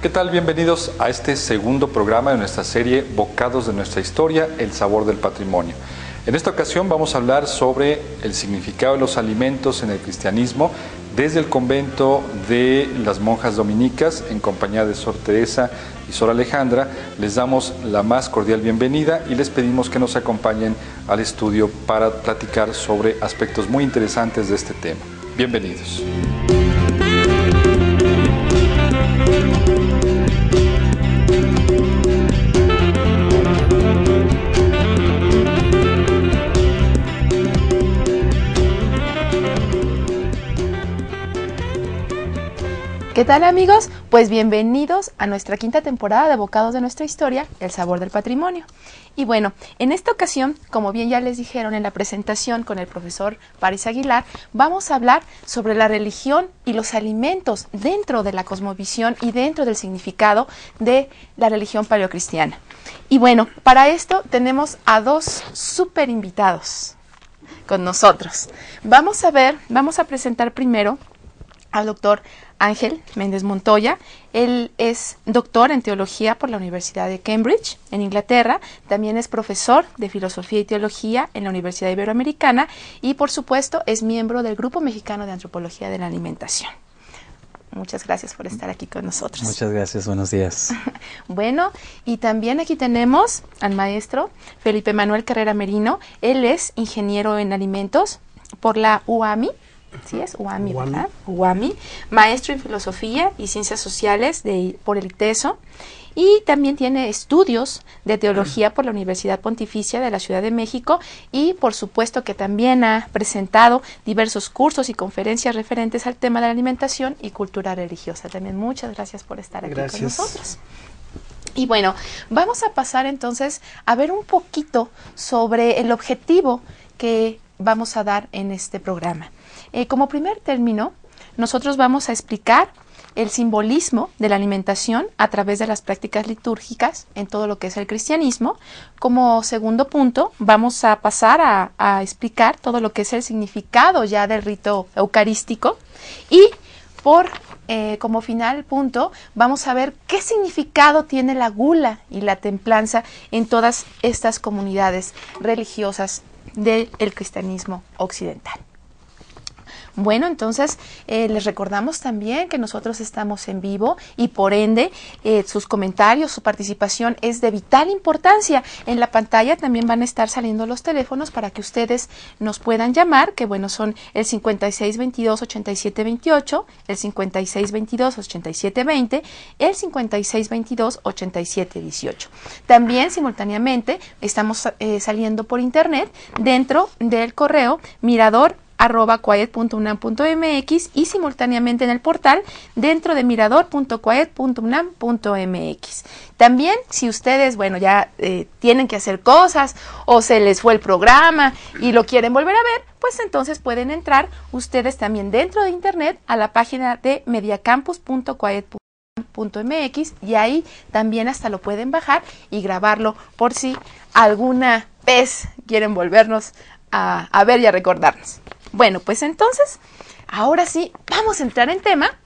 ¿Qué tal? Bienvenidos a este segundo programa de nuestra serie Bocados de nuestra historia, el sabor del patrimonio. En esta ocasión vamos a hablar sobre el significado de los alimentos en el cristianismo desde el convento de las monjas dominicas en compañía de Sor Teresa y Sor Alejandra. Les damos la más cordial bienvenida y les pedimos que nos acompañen al estudio para platicar sobre aspectos muy interesantes de este tema. Bienvenidos. ¿Qué tal, amigos? Pues bienvenidos a nuestra quinta temporada de Bocados de nuestra historia, el sabor del patrimonio. Y bueno, en esta ocasión, como bien ya les dijeron en la presentación con el profesor París Aguilar, vamos a hablar sobre la religión y los alimentos dentro de la cosmovisión y dentro del significado de la religión paleocristiana. Y bueno, para esto tenemos a dos súper invitados con nosotros. Vamos a presentar primero al doctor Ángel Méndez Montoya. Él es doctor en teología por la Universidad de Cambridge, en Inglaterra. También es profesor de filosofía y teología en la Universidad Iberoamericana y, por supuesto, es miembro del Grupo Mexicano de Antropología de la Alimentación. Muchas gracias por estar aquí con nosotros. Muchas gracias, buenos días. Bueno, y también aquí tenemos al maestro Felipe Manuel Carrera Merino. Él es ingeniero en alimentos por la UAMI. Sí, es UAMI, ¿verdad? UAMI, maestro en filosofía y ciencias sociales por el ITESO, y también tiene estudios de teología por la Universidad Pontificia de la Ciudad de México, y por supuesto que también ha presentado diversos cursos y conferencias referentes al tema de la alimentación y cultura religiosa. También muchas gracias por estar aquí con nosotros. Y bueno, vamos a pasar entonces a ver un poquito sobre el objetivo que vamos a dar en este programa. Como primer término, nosotros vamos a explicar el simbolismo de la alimentación a través de las prácticas litúrgicas en todo lo que es el cristianismo. Como segundo punto, vamos a pasar a explicar todo lo que es el significado ya del rito eucarístico. Y como final punto, vamos a ver qué significado tiene la gula y la templanza en todas estas comunidades religiosas del cristianismo occidental. Bueno, entonces les recordamos también que nosotros estamos en vivo y por ende sus comentarios, su participación es de vital importancia. En la pantalla también van a estar saliendo los teléfonos para que ustedes nos puedan llamar, que bueno, son el 5622-8728, el 5622-8720, el 5622-8718. También simultáneamente estamos saliendo por internet dentro del correo mirador@coaed.unam.mx y simultáneamente en el portal dentro de mirador.coaed.unam.mx. También, si ustedes, bueno, ya tienen que hacer cosas o se les fue el programa y lo quieren volver a ver, pues entonces pueden entrar ustedes también dentro de internet a la página de mediacampus.coaed.unam.mx y ahí también hasta lo pueden bajar y grabarlo por si alguna vez quieren volvernos a ver y a recordarnos. Bueno, pues entonces, ahora sí, vamos a entrar en tema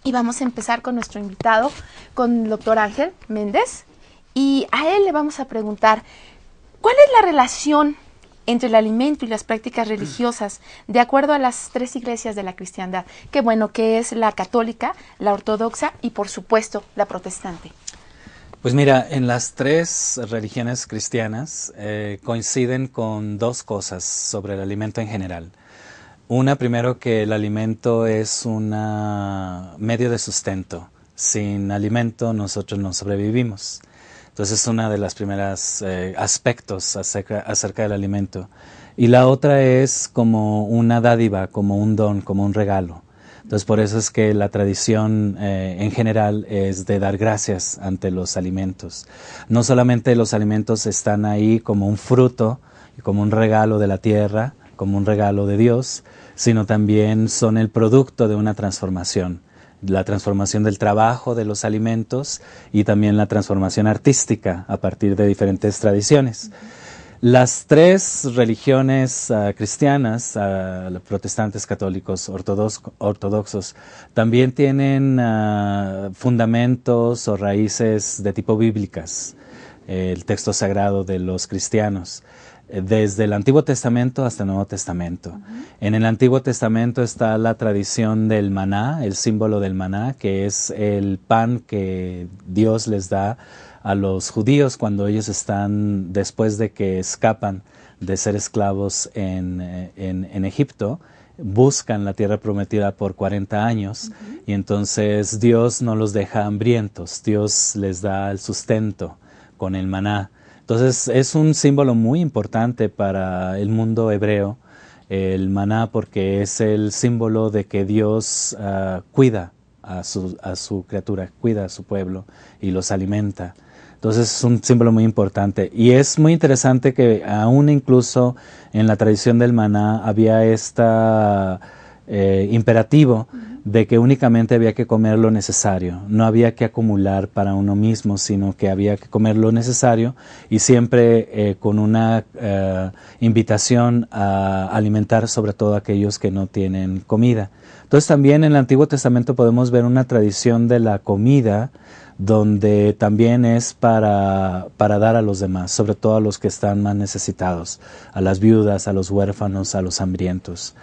y vamos a empezar con nuestro invitado, con el doctor Ángel Méndez, y a él le vamos a preguntar, ¿cuál es la relación entre el alimento y las prácticas religiosas de acuerdo a las tres iglesias de la cristiandad? Que bueno, que es la católica, la ortodoxa y por supuesto la protestante. Pues mira, en las tres religiones cristianas coinciden con dos cosas sobre el alimento en general. Una, primero, que el alimento es un medio de sustento. Sin alimento nosotros no sobrevivimos. Entonces es uno de los primeros aspectos acerca del alimento. Y la otra es como una dádiva, como un don, como un regalo. Entonces por eso es que la tradición en general es de dar gracias ante los alimentos. No solamente los alimentos están ahí como un fruto, como un regalo de la tierra, como un regalo de Dios, sino también son el producto de una transformación. La transformación del trabajo de los alimentos y también la transformación artística a partir de diferentes tradiciones. Las tres religiones cristianas, protestantes, católicos, ortodoxos, también tienen fundamentos o raíces de tipo bíblicas, el texto sagrado de los cristianos, desde el Antiguo Testamento hasta el Nuevo Testamento. En el Antiguo Testamento está la tradición del maná, el símbolo del maná, que es el pan que Dios les da a los judíos cuando ellos están, después de que escapan de ser esclavos en Egipto, buscan la tierra prometida por 40 años y entonces Dios no los deja hambrientos, Dios les da el sustento con el maná. Entonces es un símbolo muy importante para el mundo hebreo, el maná, porque es el símbolo de que Dios cuida a su criatura, cuida a su pueblo y los alimenta. Entonces es un símbolo muy importante y es muy interesante que aún incluso en la tradición del maná había imperativo de que únicamente había que comer lo necesario, no había que acumular para uno mismo, sino que había que comer lo necesario y siempre con una invitación a alimentar sobre todo a aquellos que no tienen comida. Entonces también en el Antiguo Testamento podemos ver una tradición de la comida donde también es para dar a los demás, sobre todo a los que están más necesitados, a las viudas, a los huérfanos, a los hambrientos.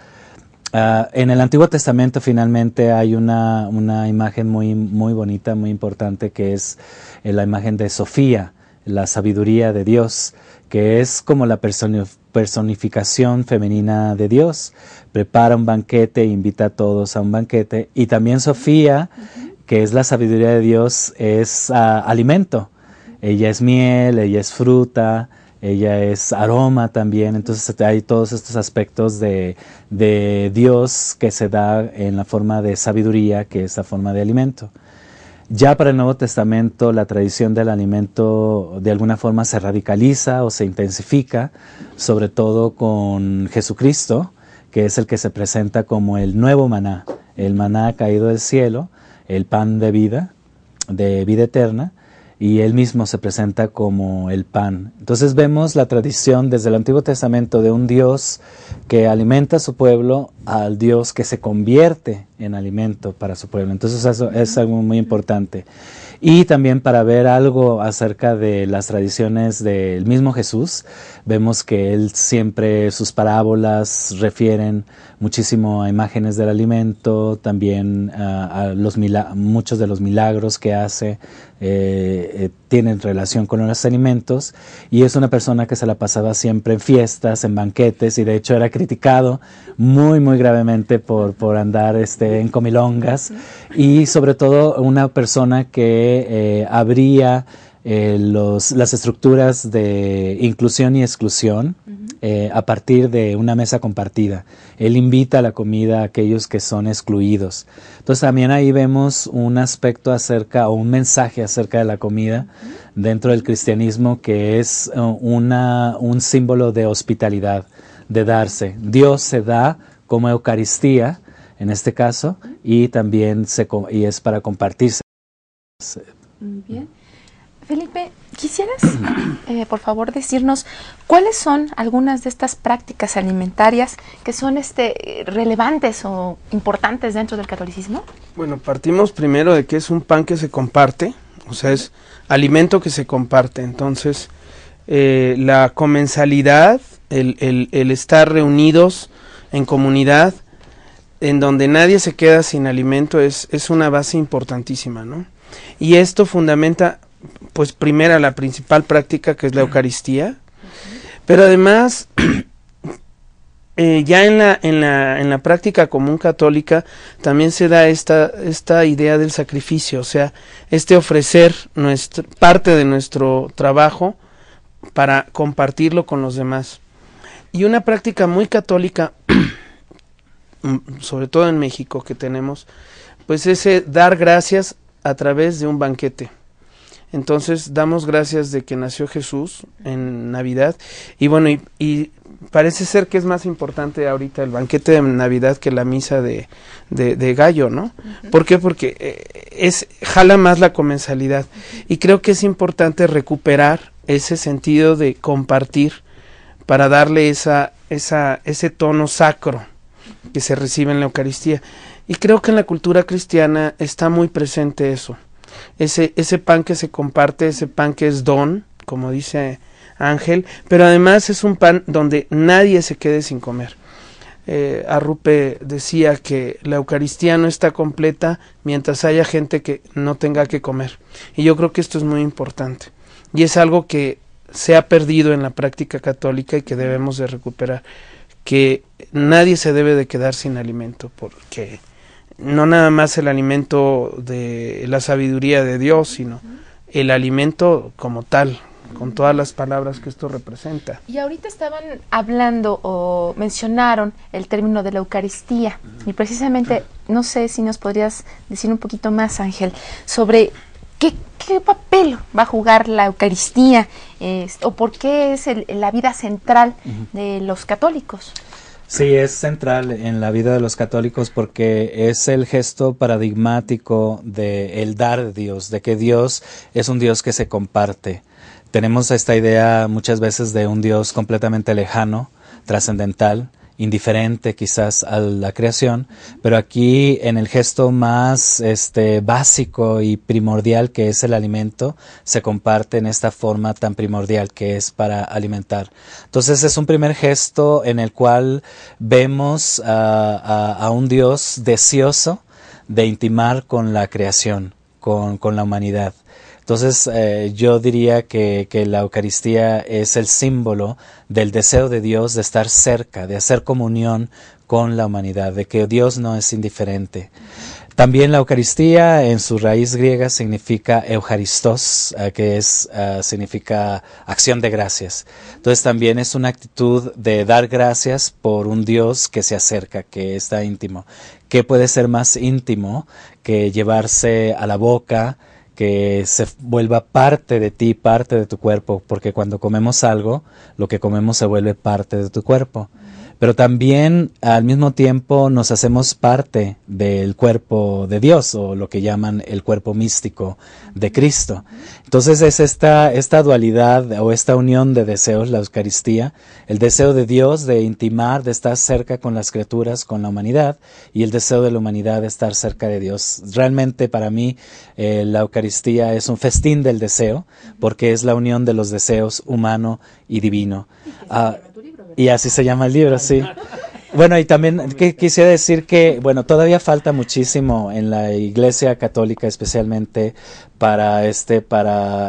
En el Antiguo Testamento finalmente hay una imagen muy bonita, muy importante, que es la imagen de Sofía, la sabiduría de Dios, que es como la personificación femenina de Dios. Prepara un banquete, invita a todos a un banquete, y también Sofía, que es la sabiduría de Dios, es alimento. Ella es miel, ella es fruta, ella es aroma también. Entonces hay todos estos aspectos de Dios que se da en la forma de sabiduría, que es la forma de alimento. Ya para el Nuevo Testamento la tradición del alimento de alguna forma se radicaliza o se intensifica, sobre todo con Jesucristo, que es el que se presenta como el nuevo maná, el maná caído del cielo, el pan de vida eterna, y él mismo se presenta como el pan. Entonces vemos la tradición desde el Antiguo Testamento de un Dios que alimenta a su pueblo al Dios que se convierte en alimento para su pueblo. Entonces eso es algo muy importante. Y también para ver algo acerca de las tradiciones del mismo Jesús, vemos que él siempre, sus parábolas refieren muchísimo a imágenes del alimento, también muchos de los milagros que hace tienen relación con los alimentos, y es una persona que se la pasaba siempre en fiestas, en banquetes, y de hecho era criticado muy gravemente por andar en comilongas, y sobre todo una persona que abría las estructuras de inclusión y exclusión a partir de una mesa compartida. Él invita a la comida a aquellos que son excluidos. Entonces también ahí vemos un aspecto o un mensaje acerca de la comida dentro del cristianismo, que es un símbolo de hospitalidad, de darse. Dios se da como Eucaristía, en este caso, y también es para compartirse. Muy bien. Felipe, ¿quisieras, por favor, decirnos cuáles son algunas de estas prácticas alimentarias que son relevantes o importantes dentro del catolicismo? Bueno, partimos primero de que es un pan que se comparte, o sea, es alimento que se comparte. Entonces, la comensalidad, el estar reunidos en comunidad, en donde nadie se queda sin alimento, es una base importantísima, ¿no? Y esto fundamenta pues primera, la principal práctica, que es la Eucaristía, pero además ya en la práctica común católica también se da esta idea del sacrificio, o sea, ofrecer parte de nuestro trabajo para compartirlo con los demás. Y una práctica muy católica, sobre todo en México, que tenemos, pues ese dar gracias a través de un banquete. Entonces damos gracias de que nació Jesús en Navidad, y bueno, y parece ser que es más importante ahorita el banquete de Navidad que la misa de gallo, ¿no? ¿Por qué? Porque jala más la comensalidad, y creo que es importante recuperar ese sentido de compartir para darle ese tono sacro que se recibe en la Eucaristía. Y creo que en la cultura cristiana está muy presente eso. Ese pan que se comparte, ese pan que es don, como dice Ángel, pero además es un pan donde nadie se quede sin comer. Arrupe decía que la Eucaristía no está completa mientras haya gente que no tenga que comer. Y yo creo que esto es muy importante. Y es algo que se ha perdido en la práctica católica y que debemos de recuperar. Que nadie se debe de quedar sin alimento, porque no nada más el alimento de la sabiduría de Dios, sino el alimento como tal, con todas las palabras que esto representa. Y ahorita estaban hablando o mencionaron el término de la Eucaristía, y precisamente, no sé si nos podrías decir un poquito más, Ángel, sobre qué papel va a jugar la Eucaristía, o por qué es la vida central de los católicos. Sí, es central en la vida de los católicos porque es el gesto paradigmático del dar de Dios, de que Dios es un Dios que se comparte. Tenemos esta idea muchas veces de un Dios completamente lejano, trascendental, indiferente quizás a la creación, pero aquí en el gesto más básico y primordial, que es el alimento, se comparte en esta forma tan primordial que es para alimentar. Entonces es un primer gesto en el cual vemos a un Dios deseoso de intimar con la creación, con la humanidad. Entonces yo diría que la Eucaristía es el símbolo del deseo de Dios de estar cerca, de hacer comunión con la humanidad, de que Dios no es indiferente. También la Eucaristía en su raíz griega significa Eucharistos, que significa acción de gracias. Entonces también es una actitud de dar gracias por un Dios que se acerca, que está íntimo. ¿Qué puede ser más íntimo que llevarse a la boca, que se vuelva parte de ti, parte de tu cuerpo? Porque cuando comemos algo, lo que comemos se vuelve parte de tu cuerpo. Pero también al mismo tiempo nos hacemos parte del cuerpo de Dios, o lo que llaman el cuerpo místico de Cristo. Entonces es esta dualidad o esta unión de deseos, la Eucaristía, el deseo de Dios de intimar, de estar cerca con las criaturas, con la humanidad, y el deseo de la humanidad de estar cerca de Dios. Realmente para mí la Eucaristía es un festín del deseo, porque es la unión de los deseos humano y divino. Y así se llama el libro, sí. Bueno, y también quisiera decir que, bueno, todavía falta muchísimo en la Iglesia Católica, especialmente para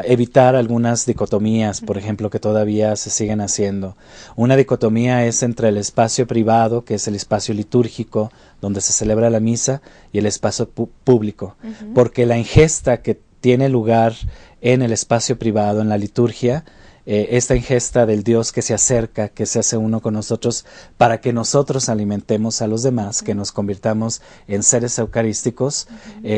evitar algunas dicotomías, por ejemplo, que todavía se siguen haciendo. Una dicotomía es entre el espacio privado, que es el espacio litúrgico, donde se celebra la misa, y el espacio público, porque la ingesta que tiene lugar en el espacio privado, en la liturgia, esta ingesta del Dios que se acerca, que se hace uno con nosotros para que nosotros alimentemos a los demás, que nos convirtamos en seres eucarísticos,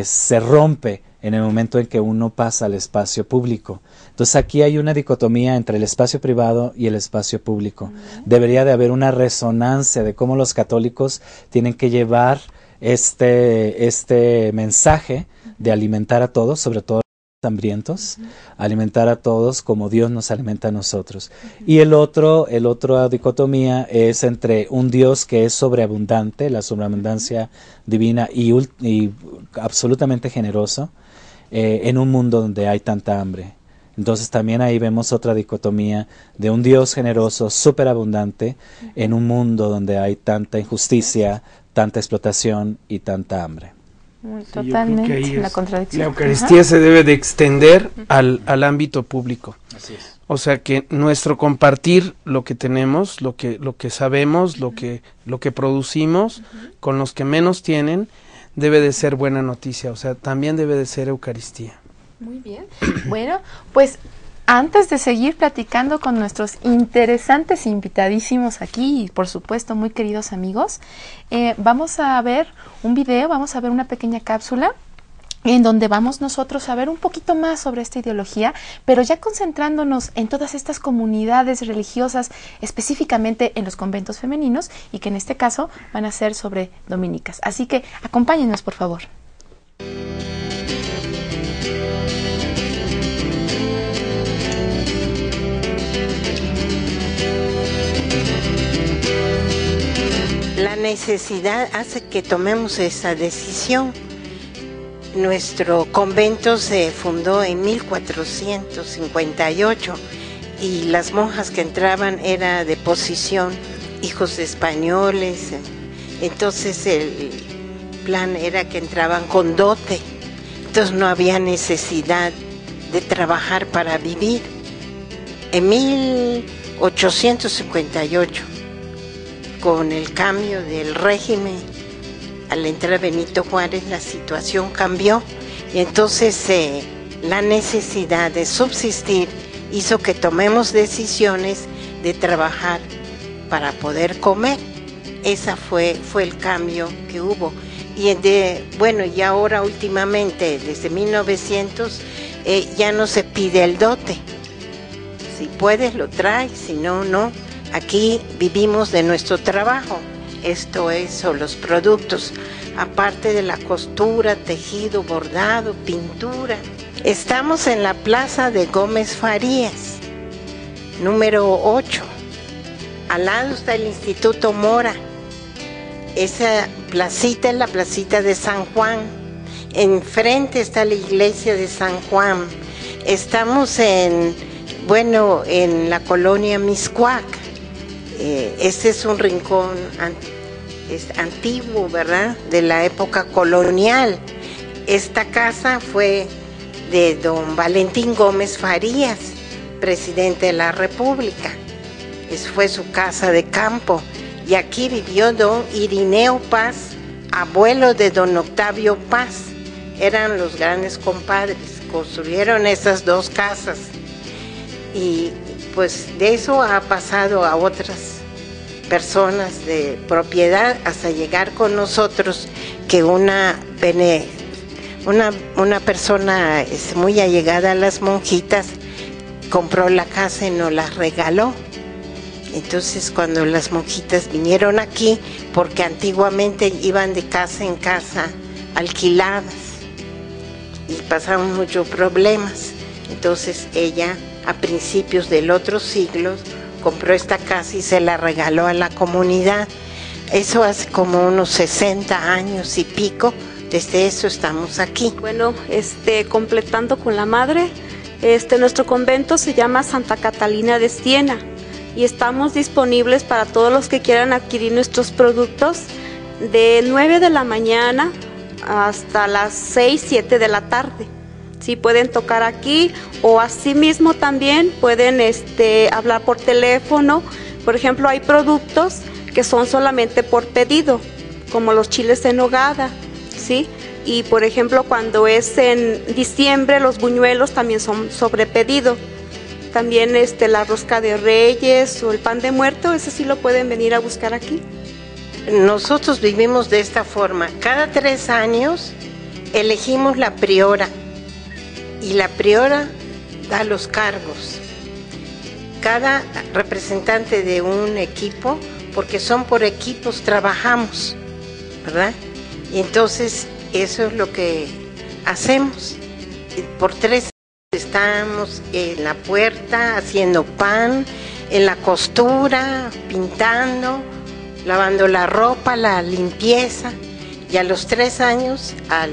se rompe en el momento en que uno pasa al espacio público. Entonces aquí hay una dicotomía entre el espacio privado y el espacio público. Debería de haber una resonancia de cómo los católicos tienen que llevar este mensaje de alimentar a todos, sobre todo hambrientos, alimentar a todos como Dios nos alimenta a nosotros. Y la otra dicotomía es entre un Dios que es sobreabundante, la sobreabundancia divina, y absolutamente generoso, en un mundo donde hay tanta hambre. Entonces también ahí vemos otra dicotomía de un Dios generoso, superabundante, en un mundo donde hay tanta injusticia, tanta explotación y tanta hambre. Totalmente, la contradicción. La Eucaristía se debe de extender al ámbito público. Así es. O sea que nuestro compartir lo que tenemos, lo que sabemos, lo que producimos, con los que menos tienen, debe de ser buena noticia. O sea, también debe de ser Eucaristía. Muy bien. Bueno, pues antes de seguir platicando con nuestros interesantes invitadísimos aquí, y por supuesto muy queridos amigos, vamos a ver un video, vamos a ver una pequeña cápsula en donde vamos nosotros a ver un poquito más sobre esta ideología, pero ya concentrándonos en todas estas comunidades religiosas, específicamente en los conventos femeninos, y que en este caso van a ser sobre dominicas. Así que acompáñenos, por favor. La necesidad hace que tomemos esa decisión. Nuestro convento se fundó en 1458 y las monjas que entraban era de posición, hijos de españoles. Entonces el plan era que entraban con dote. Entonces no había necesidad de trabajar para vivir. En 1858, con el cambio del régimen, al entrar Benito Juárez, la situación cambió y entonces la necesidad de subsistir hizo que tomemos decisiones de trabajar para poder comer. Esa fue el cambio que hubo. Y y ahora últimamente, desde 1900, ya no se pide el dote. Si puedes lo traes, si no, no. Aquí vivimos de nuestro trabajo. Esto son los productos, aparte de la costura, tejido, bordado, pintura. Estamos en la plaza de Gómez Farías, número 8. Al lado está el Instituto Mora. Esa placita es la placita de San Juan. Enfrente está la iglesia de San Juan. Estamos en la colonia Mixcoac. Este es un rincón antiguo, ¿verdad? De la época colonial. Esta casa fue de don Valentín Gómez Farías, presidente de la República. Fue su casa de campo. Y aquí vivió don Irineo Paz, abuelo de don Octavio Paz. Eran los grandes compadres. Construyeron esas dos casas. Y pues de eso ha pasado a otras personas de propiedad hasta llegar con nosotros, que una persona muy allegada a las monjitas compró la casa y nos la regaló. Entonces cuando las monjitas vinieron aquí, porque antiguamente iban de casa en casa alquiladas y pasaron muchos problemas, entonces ella a principios del otro siglo compró esta casa y se la regaló a la comunidad. Eso hace como unos 60 años y pico. Desde eso estamos aquí. Bueno, completando con la madre, nuestro convento se llama Santa Catalina de Siena y estamos disponibles para todos los que quieran adquirir nuestros productos de 9 de la mañana hasta las 6, 7 de la tarde. Sí, pueden tocar aquí o asimismo también pueden hablar por teléfono. Por ejemplo, hay productos que son solamente por pedido, como los chiles en nogada, ¿sí? Y por ejemplo, cuando es en diciembre, los buñuelos también son sobre pedido. También la rosca de Reyes o el pan de muerto, ese sí lo pueden venir a buscar aquí. Nosotros vivimos de esta forma. Cada 3 años elegimos la priora. Y la priora da los cargos. Cada representante de un equipo, porque son por equipos, trabajamos, ¿verdad? Y entonces eso es lo que hacemos. Por 3 años estamos en la puerta haciendo pan, en la costura, pintando, lavando la ropa, la limpieza. Y a los 3 años, al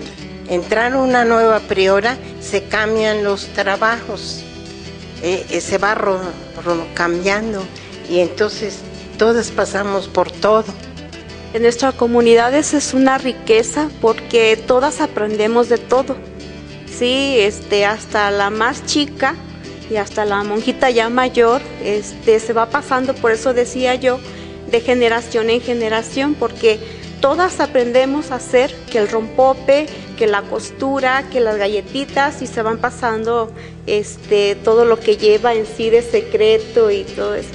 entrar una nueva priora, se cambian los trabajos, se va cambiando y entonces todas pasamos por todo. En nuestras comunidades es una riqueza porque todas aprendemos de todo. Sí, hasta la más chica y hasta la monjita ya mayor, se va pasando, por eso decía yo, de generación en generación, porque todas aprendemos a hacer que el rompope, que la costura, que las galletitas, y se van pasando todo lo que lleva en sí de secreto y todo eso,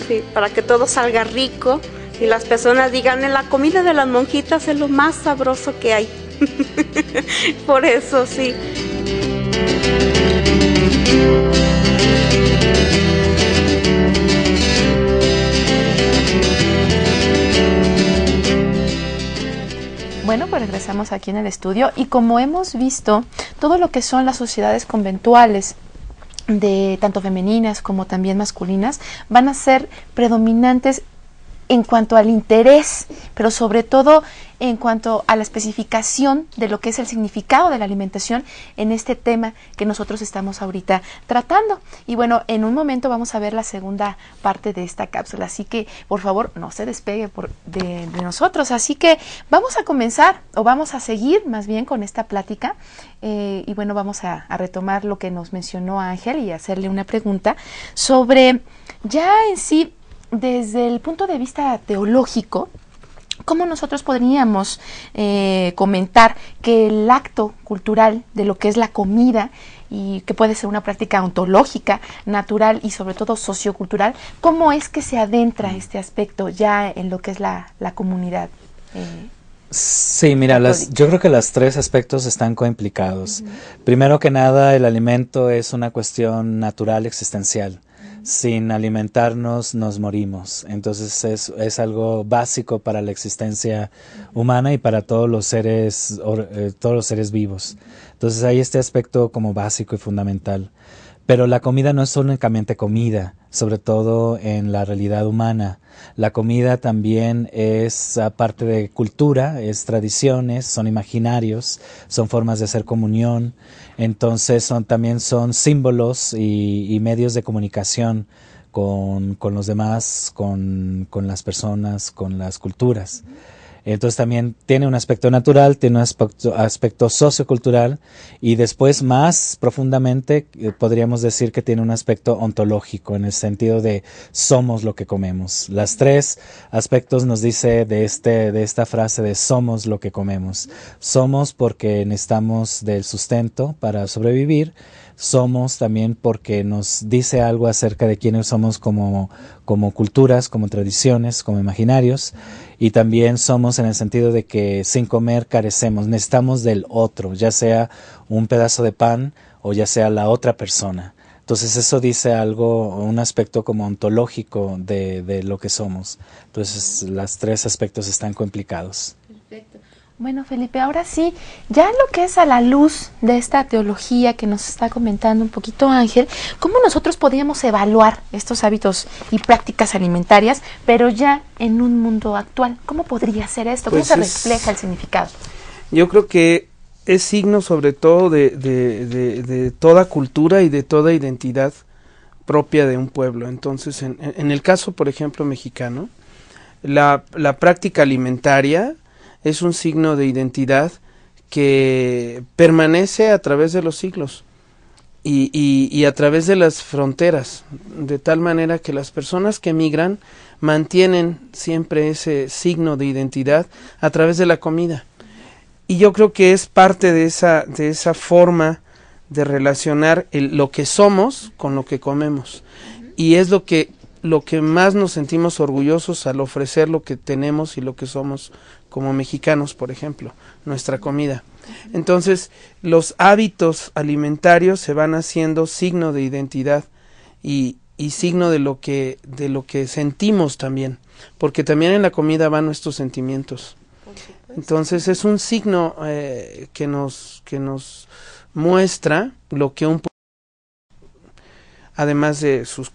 sí, para que todo salga rico y las personas digan, la comida de las monjitas es lo más sabroso que hay. Por eso, sí. Bueno, pues regresamos aquí en el estudio y como hemos visto, todo lo que son las sociedades conventuales, de tanto femeninas como también masculinas, van a ser predominantes en cuanto al interés, pero sobre todo en cuanto a la especificación de lo que es el significado de la alimentación en este tema que nosotros estamos ahorita tratando. Y bueno, en un momento vamos a ver la segunda parte de esta cápsula, así que por favor no se despegue de nosotros. Así que vamos a comenzar, o vamos a seguir más bien con esta plática, y bueno, vamos a retomar lo que nos mencionó Ángel y hacerle una pregunta sobre ya en sí, desde el punto de vista teológico, ¿cómo nosotros podríamos comentar que el acto cultural de lo que es la comida, y que puede ser una práctica ontológica, natural y sobre todo sociocultural, cómo es que se adentra este aspecto ya en lo que es la comunidad? Sí, mira, yo creo que los tres aspectos están coimplicados. Primero que nada, el alimento es una cuestión natural, existencial. Sin alimentarnos nos morimos, entonces es algo básico para la existencia humana y para todos los seres vivos. Entonces hay este aspecto como básico y fundamental. Pero la comida no es únicamente comida, sobre todo en la realidad humana. La comida también es parte de cultura, es tradiciones, son imaginarios, son formas de hacer comunión. Entonces también son símbolos y medios de comunicación con los demás, con las personas, con las culturas. Entonces también tiene un aspecto natural, tiene un aspecto sociocultural y después más profundamente podríamos decir que tiene un aspecto ontológico en el sentido de somos lo que comemos. Las tres aspectos nos dice de esta frase de somos lo que comemos. Somos porque necesitamos del sustento para sobrevivir. Somos también porque nos dice algo acerca de quiénes somos como culturas, como tradiciones, como imaginarios, y también somos en el sentido de que sin comer carecemos, necesitamos del otro, ya sea un pedazo de pan o ya sea la otra persona. Entonces eso dice algo, un aspecto como ontológico de lo que somos. Entonces los tres aspectos están complicados. Perfecto. Bueno, Felipe, ahora sí, ya lo que es a la luz de esta teología que nos está comentando un poquito Ángel, ¿cómo nosotros podríamos evaluar estos hábitos y prácticas alimentarias, pero ya en un mundo actual? ¿Cómo podría ser esto? ¿Cómo se refleja el significado? Yo creo que es signo sobre todo de toda cultura y de toda identidad propia de un pueblo. Entonces, en el caso, por ejemplo, mexicano, la práctica alimentaria es un signo de identidad que permanece a través de los siglos y a través de las fronteras, de tal manera que las personas que migran mantienen siempre ese signo de identidad a través de la comida. Y yo creo que es parte de esa forma de relacionar lo que somos con lo que comemos. Y es lo que más nos sentimos orgullosos al ofrecer lo que tenemos y lo que somos como mexicanos, por ejemplo, nuestra comida. Entonces, los hábitos alimentarios se van haciendo signo de identidad y signo de lo que sentimos también, porque también en la comida van nuestros sentimientos. Entonces, es un signo que nos muestra lo que un pueblo, además de sus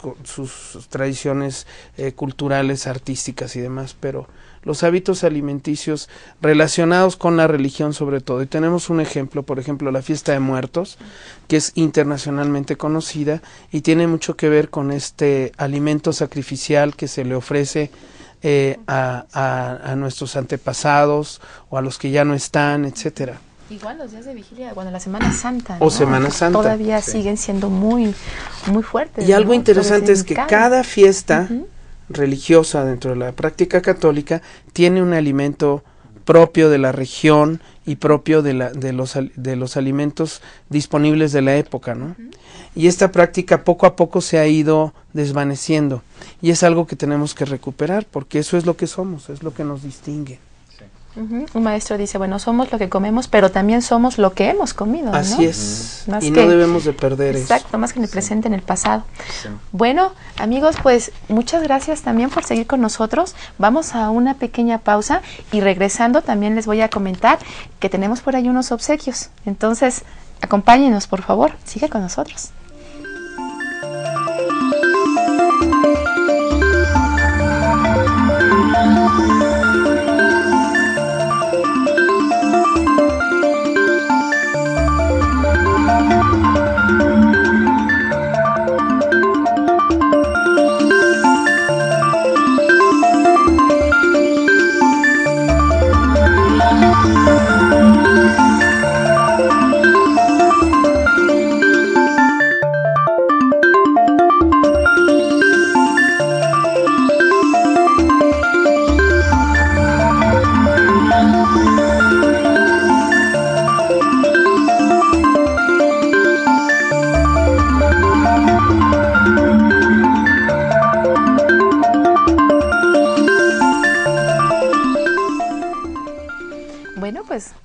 tradiciones culturales, artísticas y demás, pero los hábitos alimenticios relacionados con la religión sobre todo. Y tenemos un ejemplo, por ejemplo, la fiesta de muertos, que es internacionalmente conocida y tiene mucho que ver con este alimento sacrificial que se le ofrece a nuestros antepasados o a los que ya no están, etcétera. Igual los días de vigilia, bueno, la Semana Santa, ¿no? O Semana Santa. Todavía siguen siendo muy, muy fuertes. Y algo interesante es que cada fiesta religiosa dentro de la práctica católica tiene un alimento propio de la región y propio de los alimentos disponibles de la época, ¿no? Y esta práctica poco a poco se ha ido desvaneciendo y es algo que tenemos que recuperar porque eso es lo que somos, es lo que nos distingue. Un maestro dice, bueno, somos lo que comemos, pero también somos lo que hemos comido, ¿no? Así es, y no debemos de perder eso. Exacto, más que en el presente, en el pasado. Sí. Bueno, amigos, pues muchas gracias también por seguir con nosotros. Vamos a una pequeña pausa y regresando también les voy a comentar que tenemos por ahí unos obsequios. Entonces, acompáñenos, por favor, sigue con nosotros.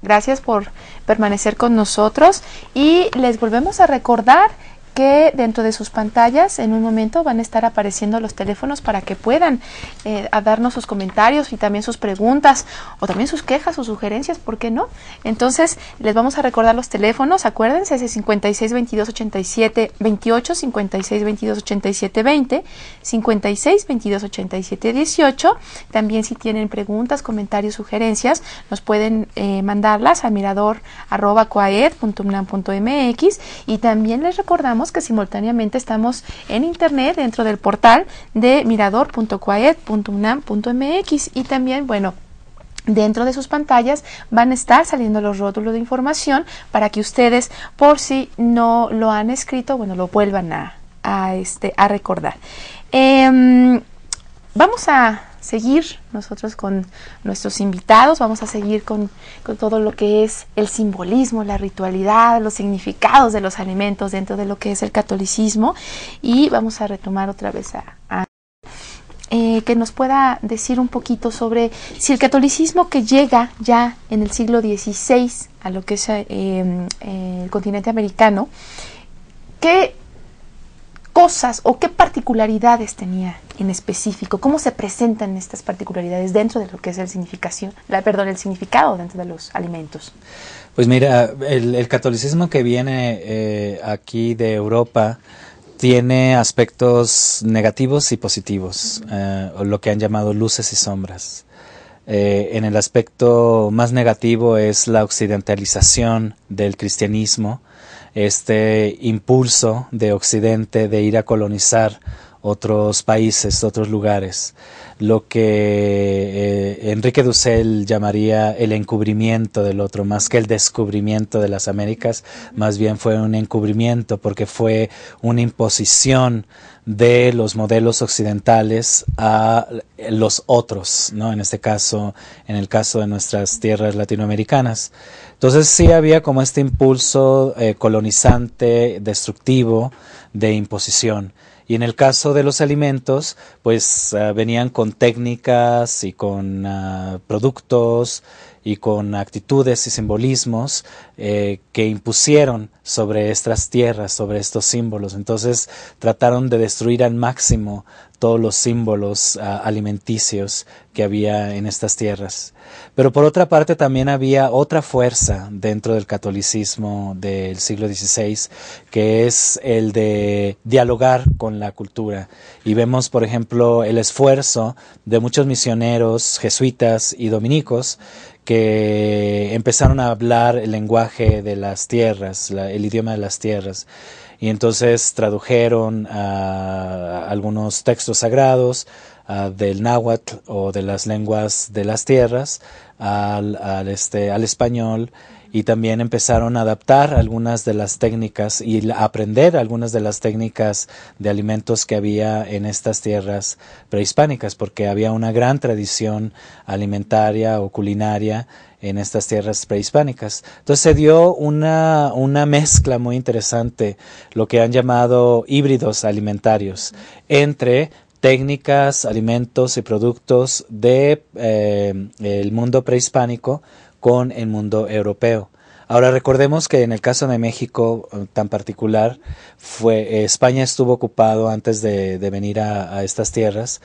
Gracias por permanecer con nosotros y les volvemos a recordar que dentro de sus pantallas en un momento van a estar apareciendo los teléfonos para que puedan a darnos sus comentarios y también sus preguntas o también sus quejas o sugerencias, ¿por qué no? Entonces les vamos a recordar los teléfonos, acuérdense, ese 56 22 87 28, 56 22 87 20, 56 22 87 18. También si tienen preguntas, comentarios, sugerencias, nos pueden mandarlas a mirador@coaed.unam.mx y también les recordamos que simultáneamente estamos en internet dentro del portal de mirador.coaed.unam.mx y también, bueno, dentro de sus pantallas van a estar saliendo los rótulos de información para que ustedes, por si no lo han escrito, bueno, lo vuelvan a recordar. Vamos a seguir nosotros con nuestros invitados, vamos a seguir con todo lo que es el simbolismo, la ritualidad, los significados de los alimentos dentro de lo que es el catolicismo y vamos a retomar otra vez a que nos pueda decir un poquito sobre si el catolicismo que llega ya en el siglo XVI a lo que es el continente americano, ¿qué cosas o qué particularidades tenía en específico? ¿Cómo se presentan estas particularidades dentro de lo que es el significado dentro de los alimentos? Pues mira, el catolicismo que viene aquí de Europa tiene aspectos negativos y positivos, o lo que han llamado luces y sombras. En el aspecto más negativo es la occidentalización del cristianismo, este impulso de Occidente de ir a colonizar otros países, otros lugares, lo que Enrique Dussel llamaría el encubrimiento del otro, más que el descubrimiento de las Américas, más bien fue un encubrimiento porque fue una imposición de los modelos occidentales a los otros, ¿no? En el caso de nuestras tierras latinoamericanas. Entonces sí había como este impulso colonizante, destructivo, de imposición. Y en el caso de los alimentos, pues venían con técnicas y con productos y con actitudes y simbolismos que impusieron sobre estas tierras, sobre estos símbolos. Entonces trataron de destruir al máximo todos los símbolos alimenticios que había en estas tierras. Pero por otra parte también había otra fuerza dentro del catolicismo del siglo XVI, que es el de dialogar con la cultura. Y vemos, por ejemplo, el esfuerzo de muchos misioneros jesuitas y dominicos que empezaron a hablar el lenguaje de las tierras, el idioma de las tierras. Y entonces tradujeron algunos textos sagrados del náhuatl o de las lenguas de las tierras al español, y también empezaron a adaptar algunas de las técnicas y aprender algunas de las técnicas de alimentos que había en estas tierras prehispánicas, porque había una gran tradición alimentaria o culinaria en estas tierras prehispánicas. Entonces se dio una mezcla muy interesante, lo que han llamado híbridos alimentarios, entre técnicas, alimentos y productos de el mundo prehispánico con el mundo europeo. Ahora recordemos que en el caso de México tan particular, España estuvo ocupado antes de venir a estas tierras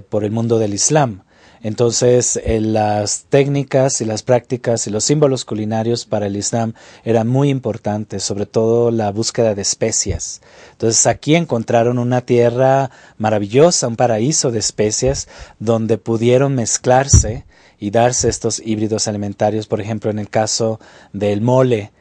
por el mundo del Islam. Entonces las técnicas y las prácticas y los símbolos culinarios para el Islam eran muy importantes, sobre todo la búsqueda de especias. Entonces aquí encontraron una tierra maravillosa, un paraíso de especias donde pudieron mezclarse y darse estos híbridos alimentarios. Por ejemplo, en el caso del mole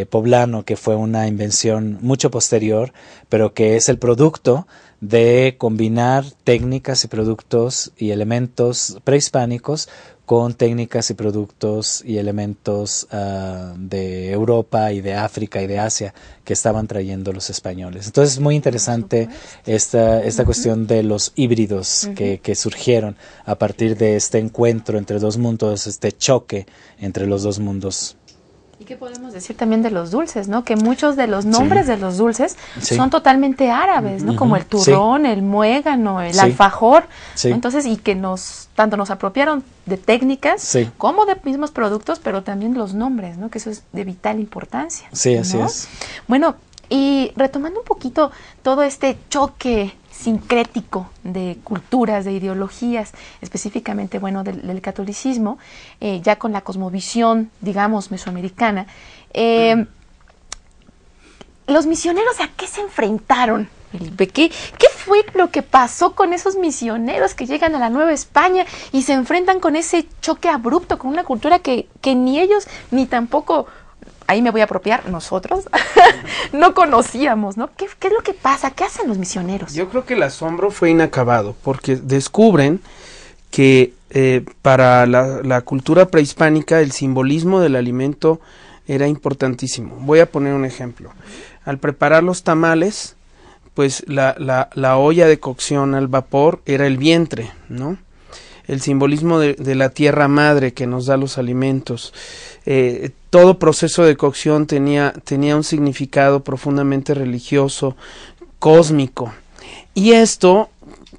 poblano, que fue una invención mucho posterior, pero que es el producto de combinar técnicas y productos y elementos prehispánicos con técnicas y productos y elementos de Europa y de África y de Asia que estaban trayendo los españoles. Entonces es muy interesante esta cuestión de los híbridos que surgieron a partir de este encuentro entre dos mundos, este choque entre los dos mundos. ¿Y qué podemos decir también de los dulces, no? Que muchos de los nombres de los dulces son totalmente árabes, ¿no? Como el turrón, el muégano, el alfajor. ¿No? Entonces, y que tanto nos apropiaron de técnicas como de mismos productos, pero también los nombres, ¿no? Que eso es de vital importancia. Sí, ¿no? así es. Bueno, y retomando un poquito todo este choque sincrético de culturas, de ideologías, específicamente, bueno, del catolicismo, ya con la cosmovisión, digamos, mesoamericana. ¿Los misioneros a qué se enfrentaron, Felipe? ¿Qué fue lo que pasó con esos misioneros que llegan a la Nueva España y se enfrentan con ese choque abrupto, con una cultura que ni ellos, ni tampoco, ahí me voy a apropiar, nosotros no conocíamos, ¿no? ¿Qué es lo que pasa? ¿Qué hacen los misioneros? Yo creo que el asombro fue inacabado, porque descubren que para la cultura prehispánica el simbolismo del alimento era importantísimo. Voy a poner un ejemplo. Al preparar los tamales, pues la olla de cocción al vapor era el vientre, ¿no? El simbolismo de la tierra madre que nos da los alimentos. Todo proceso de cocción tenía un significado profundamente religioso, cósmico. Y esto,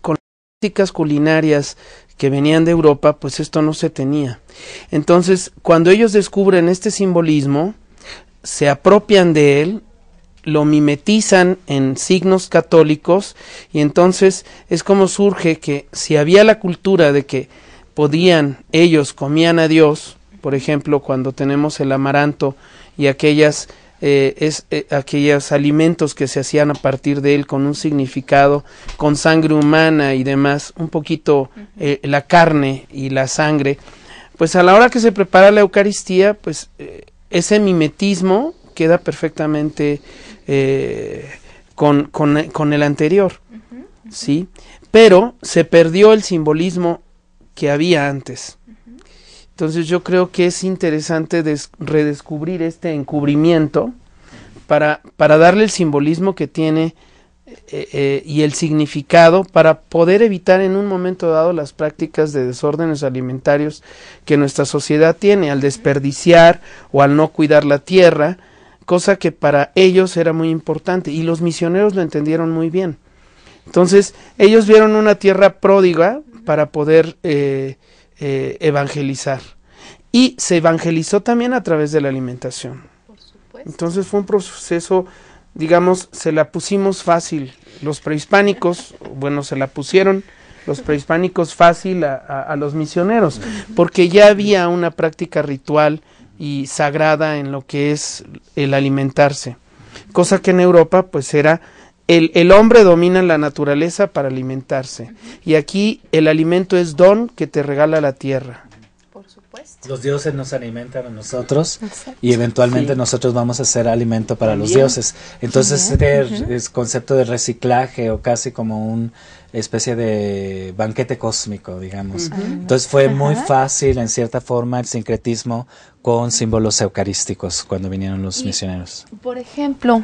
con las prácticas culinarias que venían de Europa, pues esto no se tenía. Entonces, cuando ellos descubren este simbolismo, se apropian de él, lo mimetizan en signos católicos, y entonces es como surge que si había la cultura de que ellos comían a Dios, por ejemplo, cuando tenemos el amaranto y aquellos alimentos que se hacían a partir de él con un significado, con sangre humana y demás, un poquito la carne y la sangre, pues a la hora que se prepara la Eucaristía, pues ese mimetismo queda perfectamente con el anterior, ¿sí? Pero se perdió el simbolismo que había antes. Entonces yo creo que es interesante redescubrir este encubrimiento para darle el simbolismo que tiene y el significado para poder evitar en un momento dado las prácticas de desórdenes alimentarios que nuestra sociedad tiene al desperdiciar o al no cuidar la tierra, cosa que para ellos era muy importante y los misioneros lo entendieron muy bien. Entonces ellos vieron una tierra pródiga para poder evangelizar, y se evangelizó también a través de la alimentación. Por supuesto. Entonces fue un proceso, digamos, se la pusimos fácil los prehispánicos, bueno, se la pusieron los prehispánicos fácil a los misioneros, porque ya había una práctica ritual y sagrada en lo que es el alimentarse, cosa que en Europa pues era el hombre domina la naturaleza para alimentarse, y aquí el alimento es don que te regala la tierra. Por supuesto. Los dioses nos alimentan a nosotros y eventualmente nosotros vamos a ser alimento para los dioses. Entonces es concepto de reciclaje o casi como una especie de banquete cósmico, digamos. Entonces fue muy fácil en cierta forma el sincretismo con símbolos eucarísticos cuando vinieron los misioneros. Por ejemplo,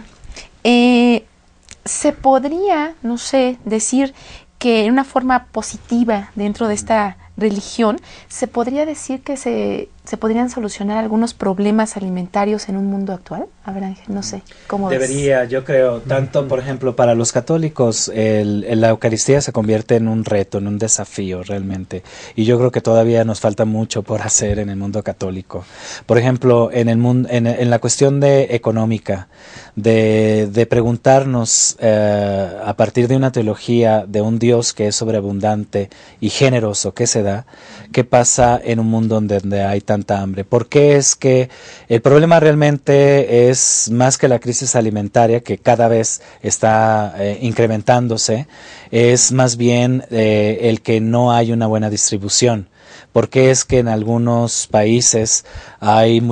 se podría, no sé, decir que en una forma positiva dentro de esta religión, se podría decir que se podrían solucionar algunos problemas alimentarios en un mundo actual. A ver, Ángel, no sé, ¿cómo debería, yo creo, tanto, por ejemplo, para los católicos, la Eucaristía se convierte en un reto, en un desafío realmente, y yo creo que todavía nos falta mucho por hacer en el mundo católico. Por ejemplo, en la cuestión económica, de preguntarnos a partir de una teología de un Dios que es sobreabundante y generoso, ¿qué se da? ¿Qué pasa en un mundo donde hay tanta hambre? ¿Por qué es que el problema realmente es más que la crisis alimentaria, que cada vez está incrementándose, es más bien el que no hay una buena distribución? ¿Por qué es que en algunos países hay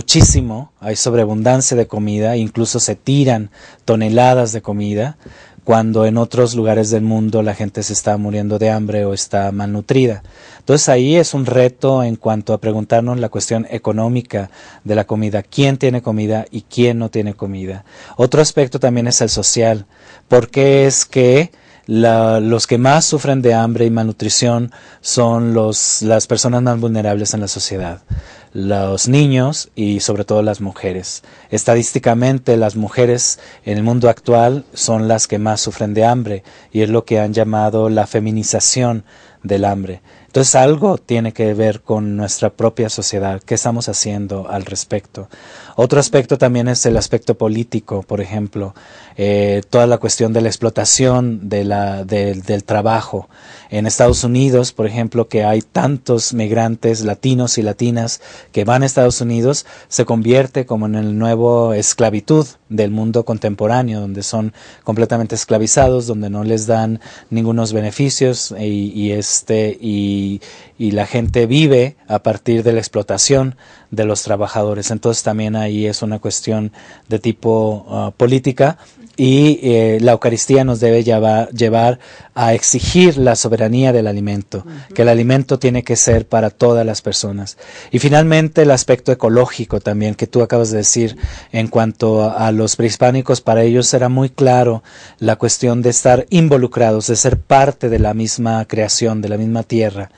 sobreabundancia de comida, incluso se tiran toneladas de comida, cuando en otros lugares del mundo la gente se está muriendo de hambre o está malnutrida? Entonces ahí es un reto en cuanto a preguntarnos la cuestión económica de la comida, quién tiene comida y quién no tiene comida. Otro aspecto también es el social. ¿Por qué es que los que más sufren de hambre y malnutrición son las personas más vulnerables en la sociedad? Los niños y sobre todo las mujeres. Estadísticamente las mujeres en el mundo actual son las que más sufren de hambre y es lo que han llamado la feminización del hambre. Entonces algo tiene que ver con nuestra propia sociedad. ¿Qué estamos haciendo al respecto? Otro aspecto también es el aspecto político, por ejemplo, toda la cuestión de la explotación del trabajo. En Estados Unidos, por ejemplo, que hay tantos migrantes latinos y latinas que van a Estados Unidos, se convierte como en el nuevo esclavitud del mundo contemporáneo, donde son completamente esclavizados, donde no les dan ningunos beneficios y la gente vive a partir de la explotación de los trabajadores. Entonces también ahí es una cuestión de tipo política y la Eucaristía nos debe llevar a exigir la soberanía del alimento, que el alimento tiene que ser para todas las personas. Y finalmente el aspecto ecológico también, que tú acabas de decir, en cuanto a los prehispánicos, para ellos era muy claro la cuestión de estar involucrados, de ser parte de la misma creación, de la misma tierra.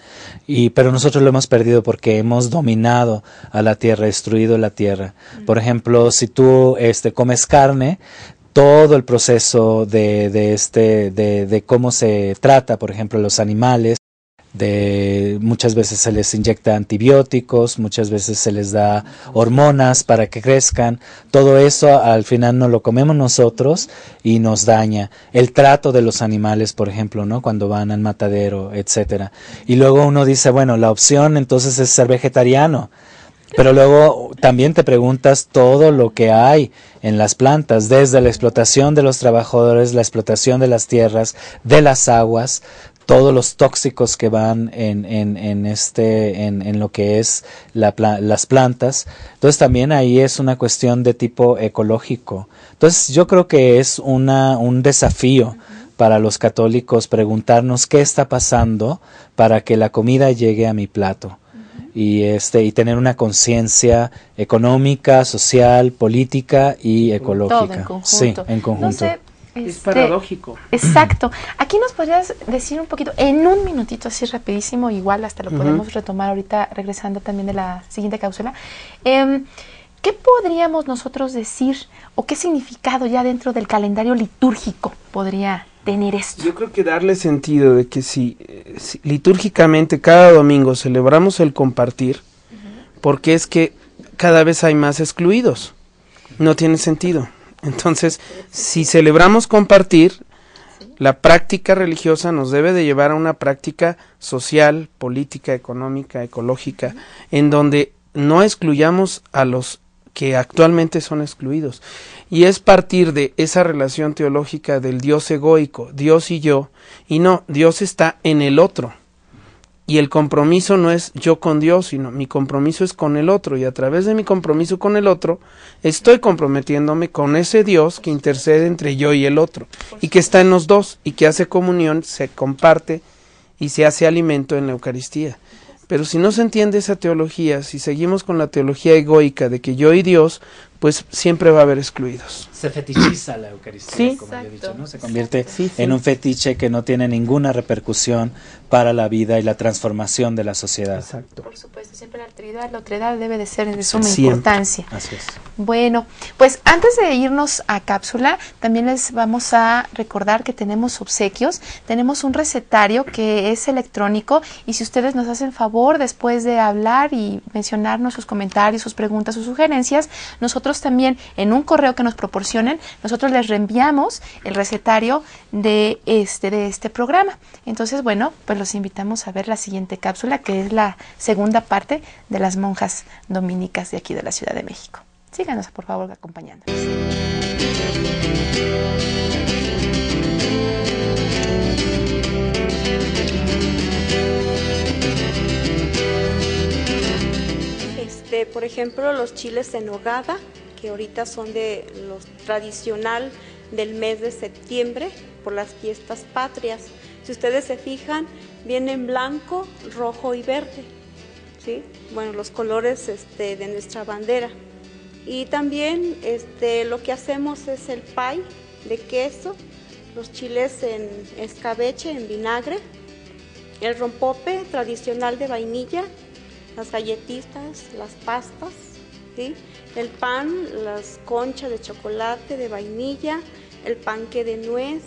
Pero nosotros lo hemos perdido porque hemos dominado a la tierra, destruido la tierra. Por ejemplo, si tú comes carne, todo el proceso de cómo se trata, por ejemplo, los animales, muchas veces se les inyecta antibióticos, muchas veces se les da hormonas para que crezcan. Todo eso al final no lo comemos nosotros y nos daña. El trato de los animales, por ejemplo, ¿no? Cuando van al matadero, etcétera. Y luego uno dice, bueno, la opción entonces es ser vegetariano. Pero luego también te preguntas todo lo que hay en las plantas, desde la explotación de los trabajadores, la explotación de las tierras, de las aguas, todos los tóxicos que van en lo que es las plantas. Entonces también ahí es una cuestión de tipo ecológico. Entonces yo creo que es un desafío para los católicos preguntarnos qué está pasando para que la comida llegue a mi plato. Y tener una conciencia económica, social, política y ecológica. Todo en conjunto. Sí, en conjunto. No sé, es paradójico. Exacto. Aquí nos podrías decir un poquito, en un minutito así rapidísimo, igual hasta lo podemos retomar ahorita regresando también de la siguiente cápsula. ¿Qué podríamos nosotros decir o qué significado ya dentro del calendario litúrgico podría tener esto? Yo creo que darle sentido de que si litúrgicamente cada domingo celebramos el compartir, porque es que cada vez hay más excluidos, no tiene sentido. Entonces, si celebramos compartir, la práctica religiosa nos debe de llevar a una práctica social, política, económica, ecológica, en donde no excluyamos a los que actualmente son excluidos. Y es partir de esa relación teológica del Dios egoico, Dios y yo, y no, Dios está en el otro. Y el compromiso no es yo con Dios, sino mi compromiso es con el otro. Y a través de mi compromiso con el otro, estoy comprometiéndome con ese Dios que intercede entre yo y el otro. Y que está en los dos, y que hace comunión, se comparte y se hace alimento en la Eucaristía. Pero si no se entiende esa teología, si seguimos con la teología egoica de que yo y Dios, pues siempre va a haber excluidos. Se fetichiza la Eucaristía, sí, como yo he dicho, ¿no? Se Exacto. convierte Sí. en un fetiche que no tiene ninguna repercusión para la vida y la transformación de la sociedad. Exacto. Por supuesto, siempre la otredad debe de ser de suma Siempre. importancia. Así es. Bueno, pues antes de irnos a cápsula, también les vamos a recordar que tenemos obsequios, tenemos un recetario que es electrónico y si ustedes nos hacen favor después de hablar y mencionarnos sus comentarios, sus preguntas, sus sugerencias, nosotros también en un correo que nos proporcionen, nosotros les reenviamos el recetario de este programa. Entonces, bueno, pues los invitamos a ver la siguiente cápsula, que es la segunda parte de las monjas dominicas de aquí de la Ciudad de México. Síganos, por favor, acompañándonos. Por ejemplo, los chiles en nogada, que ahorita son de los tradicional del mes de septiembre por las fiestas patrias. Si ustedes se fijan, vienen blanco, rojo y verde, ¿sí? Bueno, los colores de nuestra bandera. Y también lo que hacemos es el pie de queso, los chiles en escabeche, en vinagre, el rompope tradicional de vainilla, las galletitas, las pastas, ¿sí? El pan, las conchas de chocolate, de vainilla, el panqué de nuez,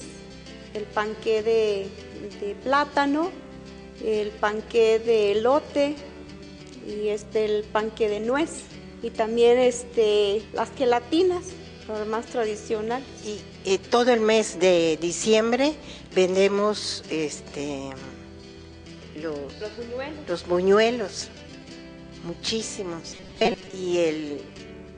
el panqué de plátano, el panqué de elote y el panqué de nuez. Y también las gelatinas, lo más tradicional. Y todo el mes de diciembre vendemos los buñuelos, muchísimos. Y el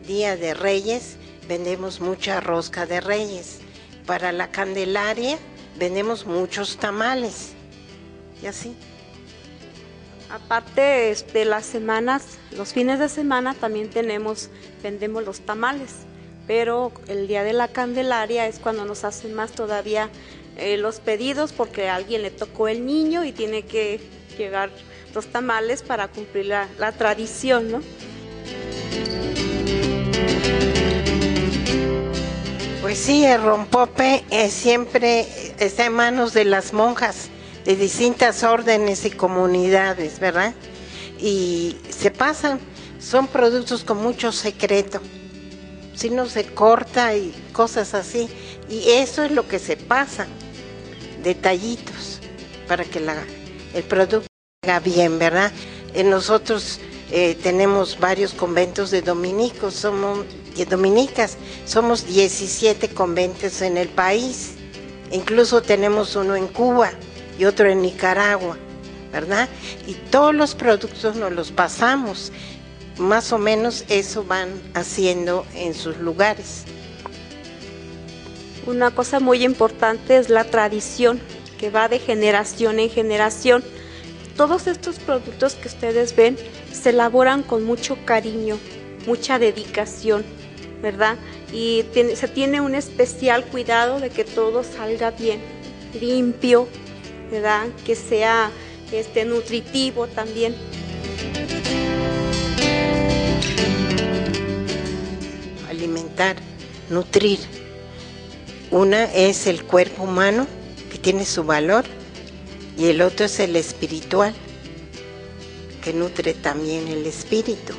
Día de Reyes vendemos mucha rosca de Reyes. Para la Candelaria vendemos muchos tamales. Y así. Aparte, las semanas, los fines de semana también vendemos los tamales, pero el día de la Candelaria es cuando nos hacen más todavía los pedidos porque a alguien le tocó el niño y tiene que llegar los tamales para cumplir la tradición, ¿no? Pues sí, el rompope siempre está en manos de las monjas de distintas órdenes y comunidades, ¿verdad? Y se pasan, son productos con mucho secreto, si no se corta y cosas así, y eso es lo que se pasa, detallitos, para que el producto haga bien, ¿verdad? Nosotros tenemos varios conventos de dominicas, somos 17 conventos en el país, incluso tenemos uno en Cuba y otro en Nicaragua, ¿verdad? Y todos los productos nos los pasamos, más o menos eso van haciendo en sus lugares. Una cosa muy importante es la tradición, que va de generación en generación. Todos estos productos que ustedes ven se elaboran con mucho cariño, mucha dedicación, ¿verdad? Y se tiene un especial cuidado de que todo salga bien, limpio, ¿verdad? Que sea nutritivo también. Alimentar, nutrir. Una es el cuerpo humano, que tiene su valor, y el otro es el espiritual, que nutre también el espíritu.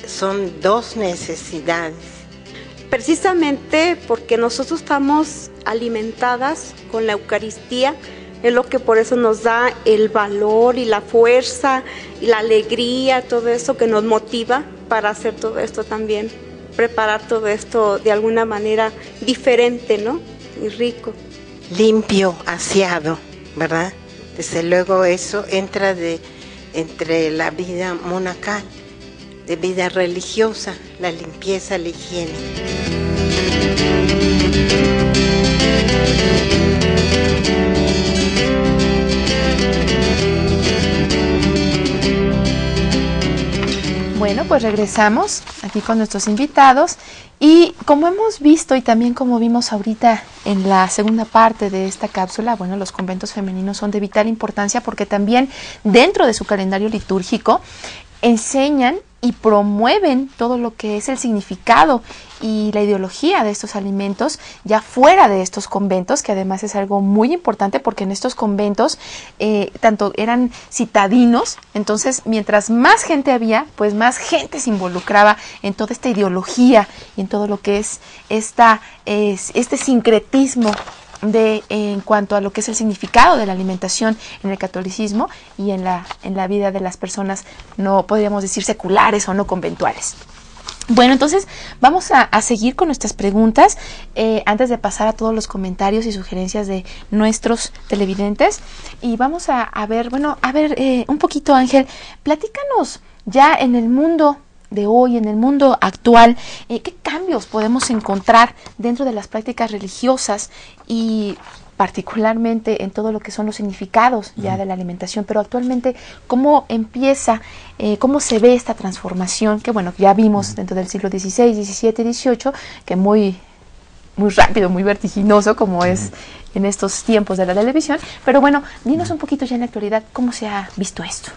Son dos necesidades. Precisamente porque nosotros estamos alimentadas con la Eucaristía, es lo que por eso nos da el valor y la fuerza y la alegría, todo eso que nos motiva para hacer todo esto también, preparar todo esto de alguna manera diferente, ¿no? Y rico. Limpio, aseado, ¿verdad? Desde luego eso entra entre la vida monacal, de vida religiosa, la limpieza, la higiene. Bueno, pues regresamos aquí con nuestros invitados y como hemos visto y también como vimos ahorita en la segunda parte de esta cápsula, bueno, los conventos femeninos son de vital importancia porque también dentro de su calendario litúrgico enseñan y promueven todo lo que es el significado y la ideología de estos alimentos ya fuera de estos conventos, que además es algo muy importante porque en estos conventos tanto eran citadinos, entonces mientras más gente había, pues más gente se involucraba en toda esta ideología y en todo lo que es este sincretismo en cuanto a lo que es el significado de la alimentación en el catolicismo y en la vida de las personas, no podríamos decir seculares o no conventuales. Bueno, entonces vamos a seguir con nuestras preguntas antes de pasar a todos los comentarios y sugerencias de nuestros televidentes. Y vamos a ver, un poquito, Ángel, platícanos ya en el mundo de hoy, en el mundo actual, ¿qué cambios podemos encontrar dentro de las prácticas religiosas y particularmente en todo lo que son los significados ya de la alimentación? Pero actualmente, ¿cómo empieza, cómo se ve esta transformación? Que bueno, ya vimos dentro del siglo XVI, XVII, XVIII, que muy rápido, muy vertiginoso, como es en estos tiempos de la televisión, pero bueno, dinos un poquito ya en la actualidad, ¿cómo se ha visto esto?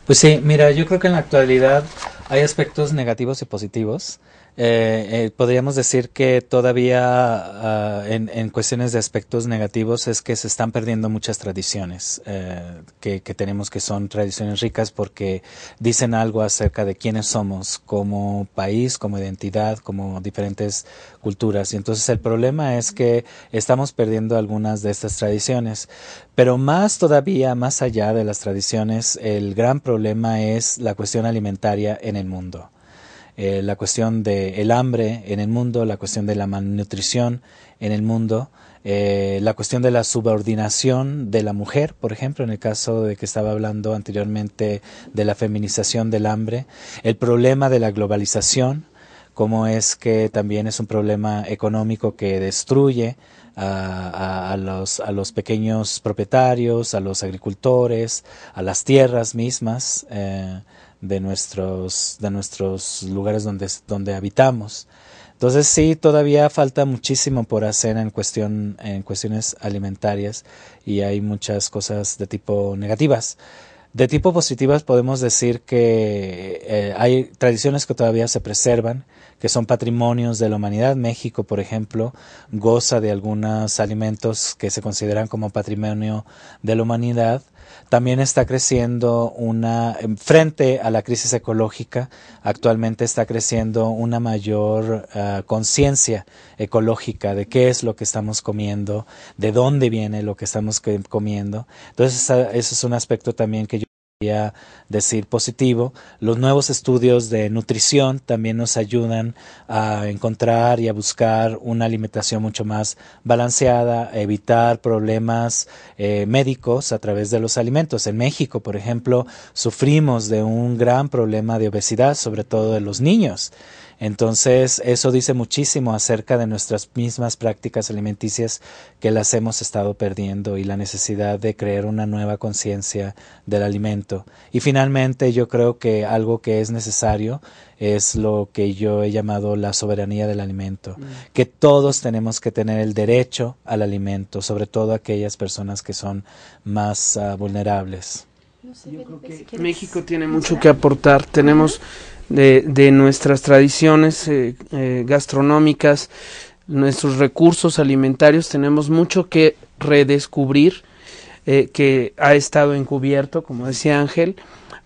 Pues sí, mira, yo creo que en la actualidad hay aspectos negativos y positivos. Podríamos decir que todavía en cuestiones de aspectos negativos es que se están perdiendo muchas tradiciones que tenemos, que son tradiciones ricas porque dicen algo acerca de quiénes somos como país, como identidad, como diferentes culturas. Y entonces el problema es que estamos perdiendo algunas de estas tradiciones. Pero más todavía, más allá de las tradiciones, el gran problema es la cuestión alimentaria en el mundo. La cuestión del hambre en el mundo, la cuestión de la malnutrición en el mundo, la cuestión de la subordinación de la mujer, por ejemplo, en el caso de que estaba hablando anteriormente de la feminización del hambre, el problema de la globalización, como es que también es un problema económico que destruye a los pequeños propietarios, a los agricultores, a las tierras mismas, de nuestros lugares donde habitamos. Entonces sí, todavía falta muchísimo por hacer en cuestiones alimentarias y hay muchas cosas de tipo negativas. De tipo positivas podemos decir que hay tradiciones que todavía se preservan, que son patrimonios de la humanidad. México, por ejemplo, goza de algunos alimentos que se consideran como patrimonio de la humanidad. También está creciendo frente a la crisis ecológica, actualmente está creciendo una mayor conciencia ecológica de qué es lo que estamos comiendo, de dónde viene lo que estamos comiendo. Entonces, eso es un aspecto también que yo quería decir positivo. Los nuevos estudios de nutrición también nos ayudan a encontrar y a buscar una alimentación mucho más balanceada, evitar problemas médicos a través de los alimentos. En México, por ejemplo, sufrimos de un gran problema de obesidad, sobre todo de los niños. Entonces, eso dice muchísimo acerca de nuestras mismas prácticas alimenticias que las hemos estado perdiendo y la necesidad de crear una nueva conciencia del alimento. Y finalmente, yo creo que algo que es necesario es lo que yo he llamado la soberanía del alimento, que todos tenemos que tener el derecho al alimento, sobre todo aquellas personas que son más vulnerables. Yo creo que México tiene mucho que aportar. Tenemos de nuestras tradiciones gastronómicas, nuestros recursos alimentarios, tenemos mucho que redescubrir, que ha estado encubierto, como decía Ángel,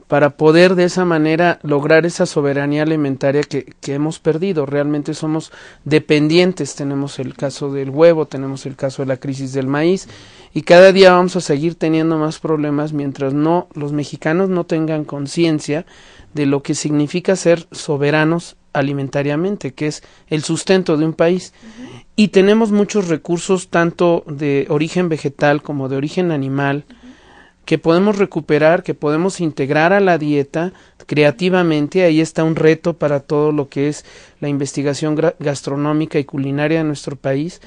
para poder de esa manera lograr esa soberanía alimentaria que hemos perdido. Realmente somos dependientes. Tenemos el caso del huevo, tenemos el caso de la crisis del maíz, y cada día vamos a seguir teniendo más problemas mientras los mexicanos no tengan conciencia de lo que significa ser soberanos alimentariamente, que es el sustento de un país. Y tenemos muchos recursos, tanto de origen vegetal como de origen animal, que podemos recuperar, que podemos integrar a la dieta creativamente. Ahí está un reto para todo lo que es la investigación gastronómica y culinaria de nuestro país,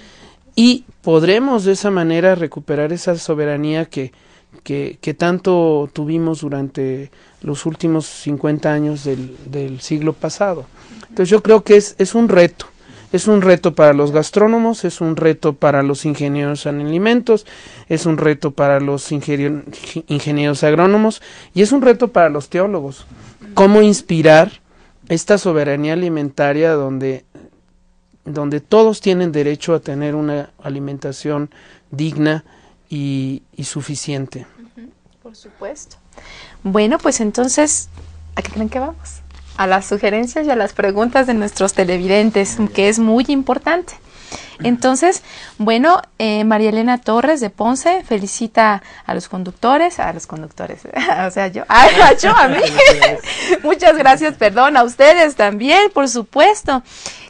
y podremos de esa manera recuperar esa soberanía que que tanto tuvimos durante los últimos 50 años del siglo pasado. Entonces yo creo que es un reto. Es un reto para los gastrónomos, es un reto para los ingenieros en alimentos, es un reto para los ingenieros agrónomos y es un reto para los teólogos. ¿Cómo inspirar esta soberanía alimentaria donde todos tienen derecho a tener una alimentación digna y suficiente? Por supuesto. Bueno, pues entonces, ¿a qué creen que vamos? A las sugerencias y a las preguntas de nuestros televidentes, que es muy importante. Entonces, bueno, María Elena Torres de Ponce felicita a los conductores, o sea, a mí. Muchas gracias, perdón, a ustedes también, por supuesto,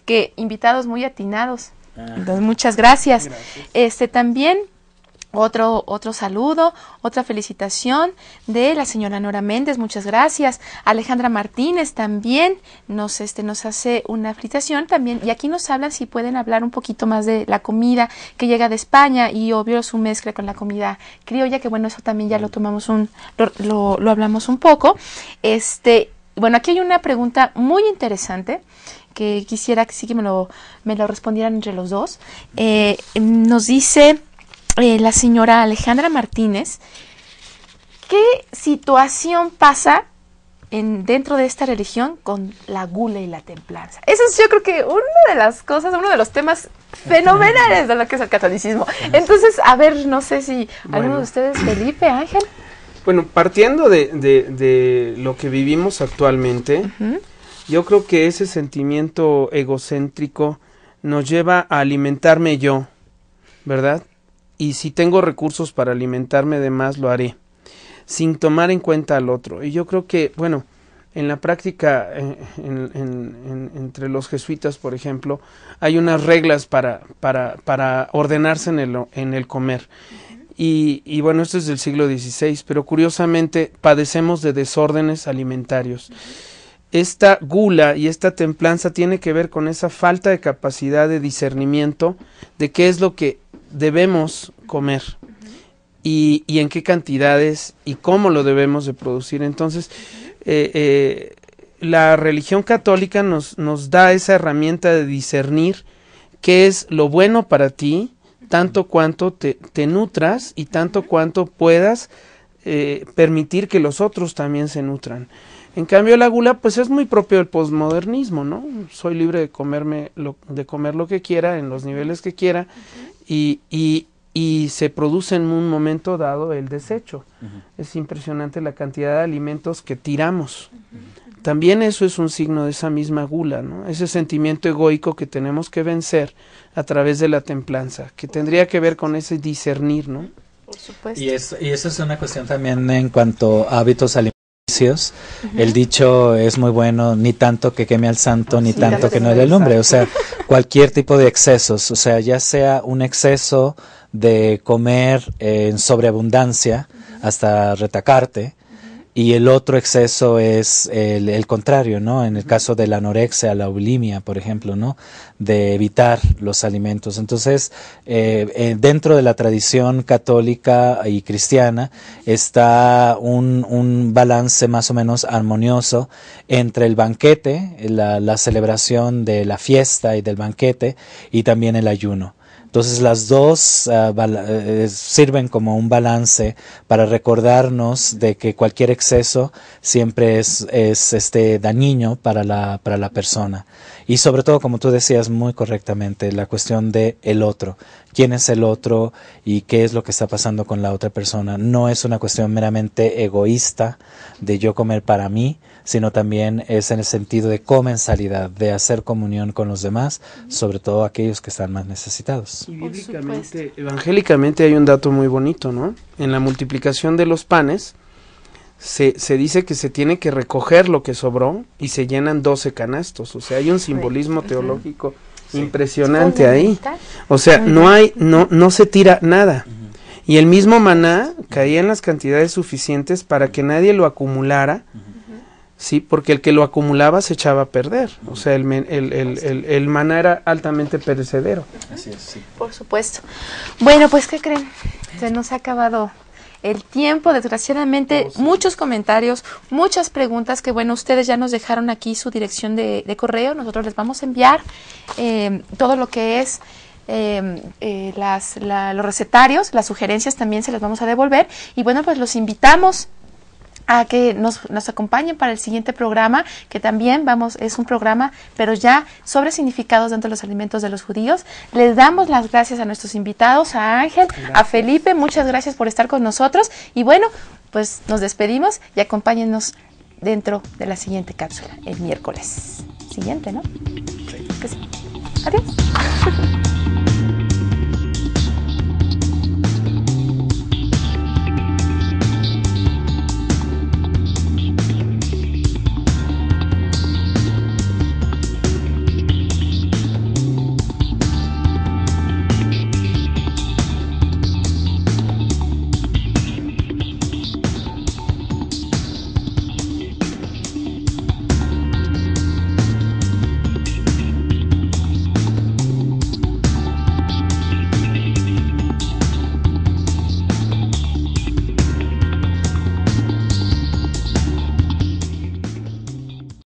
que invitados muy atinados. Entonces, muchas gracias. También otro saludo, otra felicitación de la señora Nora Méndez, muchas gracias. Alejandra Martínez también nos hace una felicitación también, y aquí nos hablan si pueden hablar un poquito más de la comida que llega de España y obvio su mezcla con la comida criolla, que bueno, eso también ya lo tomamos lo hablamos un poco. Bueno, aquí hay una pregunta muy interesante que quisiera que sí que me lo respondieran entre los dos. Nos dice la señora Alejandra Martínez, ¿qué situación pasa dentro de esta religión con la gula y la templanza? Eso es, yo creo que uno de los temas fenomenales de lo que es el catolicismo. Entonces, a ver, no sé si alguno de ustedes, Felipe, Ángel. Bueno, partiendo de lo que vivimos actualmente, yo creo que ese sentimiento egocéntrico nos lleva a alimentarme yo, ¿verdad? Y si tengo recursos para alimentarme de más, lo haré, sin tomar en cuenta al otro. Y yo creo que, bueno, en la práctica, entre los jesuitas, por ejemplo, hay unas reglas para ordenarse en el comer. Y bueno, esto es del siglo XVI, pero curiosamente padecemos de desórdenes alimentarios. Esta gula y esta templanza tiene que ver con esa falta de capacidad de discernimiento de qué es lo que debemos comer y en qué cantidades y cómo lo debemos de producir. Entonces, la religión católica nos da esa herramienta de discernir qué es lo bueno para ti, tanto cuanto te nutras y tanto cuanto puedas permitir que los otros también se nutran. En cambio, la gula pues es muy propio del posmodernismo, ¿no? Soy libre de comer lo que quiera en los niveles que quiera y se produce en un momento dado el desecho. Es impresionante la cantidad de alimentos que tiramos. También eso es un signo de esa misma gula, ¿no? Ese sentimiento egoico que tenemos que vencer a través de la templanza, que tendría que ver con ese discernir, ¿no? Por supuesto. Y eso es una cuestión también en cuanto a hábitos alimenticios. El dicho es muy bueno, ni tanto que queme al santo, ni tanto que no le alumbre. O sea, cualquier tipo de excesos, o sea, ya sea un exceso de comer en sobreabundancia hasta retacarte, y el otro exceso es el contrario, ¿no? En el caso de la anorexia, la bulimia, por ejemplo, ¿no? De evitar los alimentos. Entonces, dentro de la tradición católica y cristiana está un balance más o menos armonioso entre el banquete, la celebración de la fiesta y del banquete, y también el ayuno. Entonces las dos sirven como un balance para recordarnos de que cualquier exceso siempre es dañino para la persona. Y sobre todo, como tú decías muy correctamente, la cuestión de el otro. ¿Quién es el otro y qué es lo que está pasando con la otra persona? No es una cuestión meramente egoísta de yo comer para mí, sino también es en el sentido de comensalidad, de hacer comunión con los demás, sobre todo aquellos que están más necesitados. Y bíblicamente, evangélicamente hay un dato muy bonito, ¿no? En la multiplicación de los panes se dice que se tiene que recoger lo que sobró y se llenan 12 canastos. O sea, hay un simbolismo teológico impresionante ahí. O sea, no se tira nada. Y el mismo maná caía en las cantidades suficientes para que nadie lo acumulara. Sí, porque el que lo acumulaba se echaba a perder. O sea, el maná era altamente perecedero. Así es, sí. Por supuesto. Bueno, pues, ¿qué creen? Se nos ha acabado el tiempo, desgraciadamente, muchos comentarios, muchas preguntas que, bueno, ustedes ya nos dejaron aquí su dirección de correo. Nosotros les vamos a enviar todo lo que es los recetarios, las sugerencias también se las vamos a devolver. Y bueno, pues los invitamos a que nos acompañen para el siguiente programa, que también es un programa, pero ya sobre significados dentro de los alimentos de los judíos. Les damos las gracias a nuestros invitados, a Ángel, a Felipe, muchas gracias por estar con nosotros. Y bueno, pues nos despedimos y acompáñennos dentro de la siguiente cápsula, el miércoles siguiente, ¿no? Sí. Adiós.